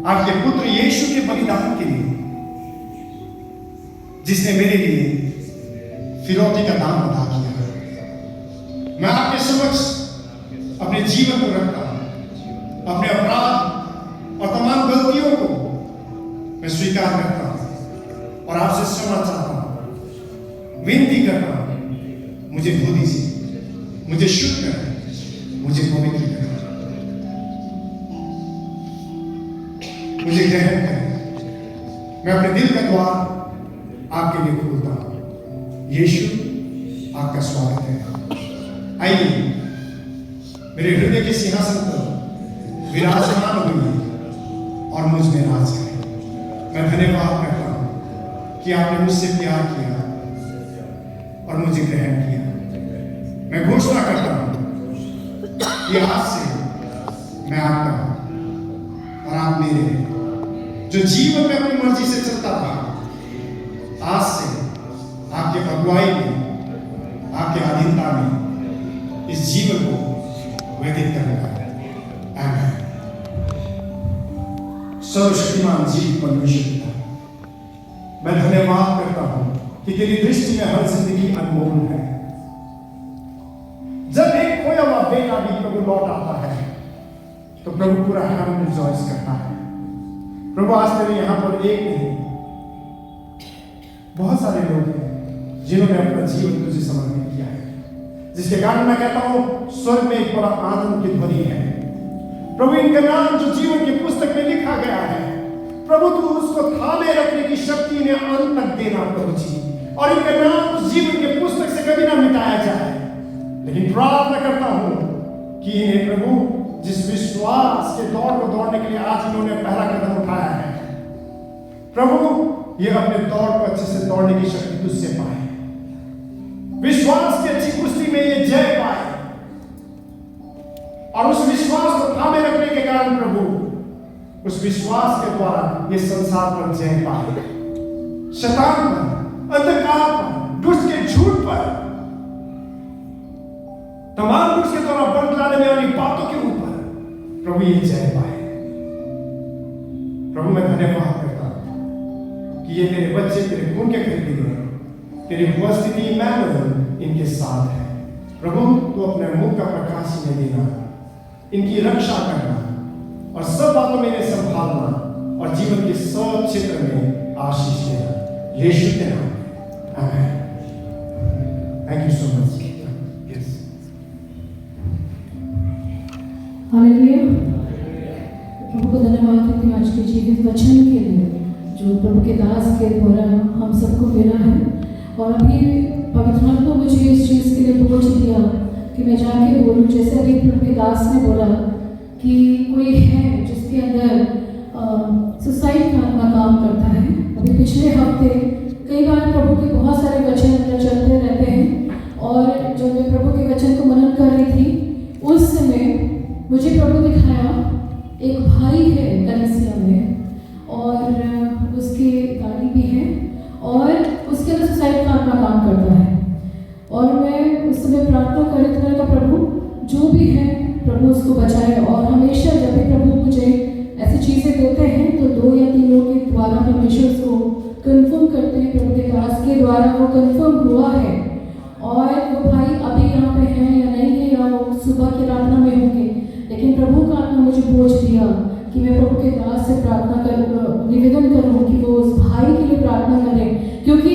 आपके पुत्र यीशु के बलिदान के लिए, जिसने मेरे लिए फिरौती का दाम अदा किया। मैं आपके समक्ष अपने जीवन को रखता हूं, अपने अपराध और तमाम गलतियों को मैं स्वीकार करता हूं और आपसे क्षमा चाहता हूं, विनती करता हूं, मुझे धो दीजिए, मुझे शुद्ध करें, मुझे पवित्र करें, मुझे ग्रहण करें। मैं अपने दिल का द्वार आपके लिए खोलता हूं। यीशु, आपका स्वागत है। आइए मेरे हृदय के सिंहासन पर विराजमान हुई और मुझ में राज करें। मैं धन्यवाद करता हूं कि आपने मुझसे प्यार किया और मुझे ग्रहण किया। मैं घोषणा करता हूं कि आज से मैं आपका हूं और आप मेरे हैं। जो जीवन में अपनी मर्जी से चलता रहा, आज से आपके अगुवाई में, आपके अधीनता में इस जीवन को व्यतीत करने का है। आमीन। सर्वशक्तिमान जीव परमेश्वर पिता, मैं धन्यवाद करता हूं कि तेरी दृष्टि में हर जिंदगी अनमोल है। जब एक खोया हुआ बेटा भी प्रभु लौट आता है तो प्रभु पूरा हेवन रिजॉइस करता है। प्रभु आज तेरे यहां पर एक नहीं, बहुत सारे लोग हैं जिन्होंने अपना जीवन तुझे समर्पित किया है, जिसके कारण मैं कहता हूं स्वर्ग में एक बड़ा आनंद की ध्वनि है। प्रभु इनका नाम जो जीवन की पुस्तक में लिखा गया है, प्रभु तू उसको थामे रखने की शक्ति इन्हें अंत तक देना प्रभु जी, और इनका नाम उस जीवन की पुस्तक से कभी ना मिटाया जाए। लेकिन प्रार्थना करता हूं कि इन्हें प्रभु जिस विश्वास के दौड़ को दौड़ने के लिए आज इन्होंने पहला कदम उठाया है, प्रभु ये अपने दौड़ को अच्छे से दौड़ने की शक्ति तुझसे पाए, विश्वास की अच्छी कुश्ती में ये जय पाए, और उस विश्वास को थामे रखने के कारण प्रभु उस विश्वास के द्वारा ये संसार पर जय पाए, शैतान पर, अंधकार पर, दुष्ट के झूठ पर, तमाम दुष्ट के द्वारा बरतलाने में वाली बातों के ऊपर प्रभु ये जय पाए। प्रभु मैं धन्यवाद करता हूं कि ये तेरे बच्चे तेरे खून के खरीदे गए, तेरी उपस्थिति इम्मानुएल इनके साथ है। प्रभु तू अपने मुख का प्रकाश इन्हें देना, इनकी रक्षा करना और सब बातों में इन्हें संभालना और जीवन के सब क्षेत्र में आशीष देना, यीशु के नाम में आमीन। Thank you so much. Yes, hallelujah. प्रभु को धन्यवाद देते हैं आज के जीवित वचन के लिए जो प्रभु के दास के द्वारा हम सबको मिला है। और अभी पवित्र आत्मा मुझे इस चीज़ के लिए बोझ दिया कि मैं जाके बोलूं, जैसे अभी प्रभु के दास ने बोला कि कोई है जिसके अंदर सुसाइड का काम करता है। अभी पिछले हफ्ते कई बार प्रभु के बहुत सारे वचन अंदर चलते रहते हैं, और जब मैं प्रभु के वचन को मनन कर रही थी उस समय मुझे प्रभु दिखाया एक भाई है कलीसिया में, और उसकी गाड़ी भी है और उसके अंदर सुसाइड का अपना काम करता है। और मैं उस समय प्रार्थना कर रही थी, प्रभु जो भी है प्रभु उसको बचाए। और हमेशा जब भी प्रभु मुझे ऐसी चीज़ें देते हैं तो 2 या 3 लोगों के द्वारा परमेश्वर उसको कंफर्म करते हैं। प्रभु के दास के द्वारा वो कंफर्म हुआ है, और वो भाई अभी यहाँ पे हैं या नहीं है, या वो सुबह की प्रार्थना में होंगे, लेकिन प्रभु का आत्मा मुझे बोझ दिया कि मैं प्रभु के दास से प्रार्थना करूँ, निवेदन करूँ कि वो उस भाई के लिए प्रार्थना करें, क्योंकि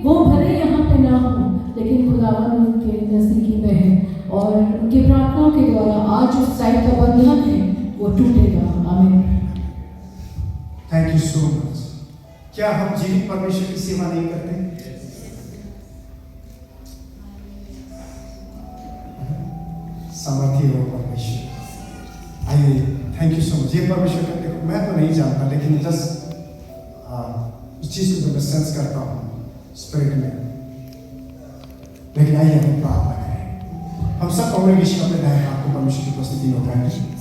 वो भले यहाँ पे ना हो लेकिन खुदावन उनके नज़दीकी में है, और उनकी प्रार्थनाओं के द्वारा आज उस साइड का बंधन है वो टूटेगा। आमीन। Thank you so much. क्या हम जीवित परमेश्वर की सेवा नहीं करते? सामर्थ्य हो परमेश्वर। आइए, थैंक यू सो मच। ये परमेश्वर का देखो, मैं तो नहीं जानता, लेकिन जस्ट उस चीज को मैं सेंस करता हूँ स्पिरिट में। लेकिन आइए हम प्रार्थना करें। हम सब कांग्रेगेशन अपने दाएं हाथ को परमेश्वर की उपस्थिति में उठाएंगे।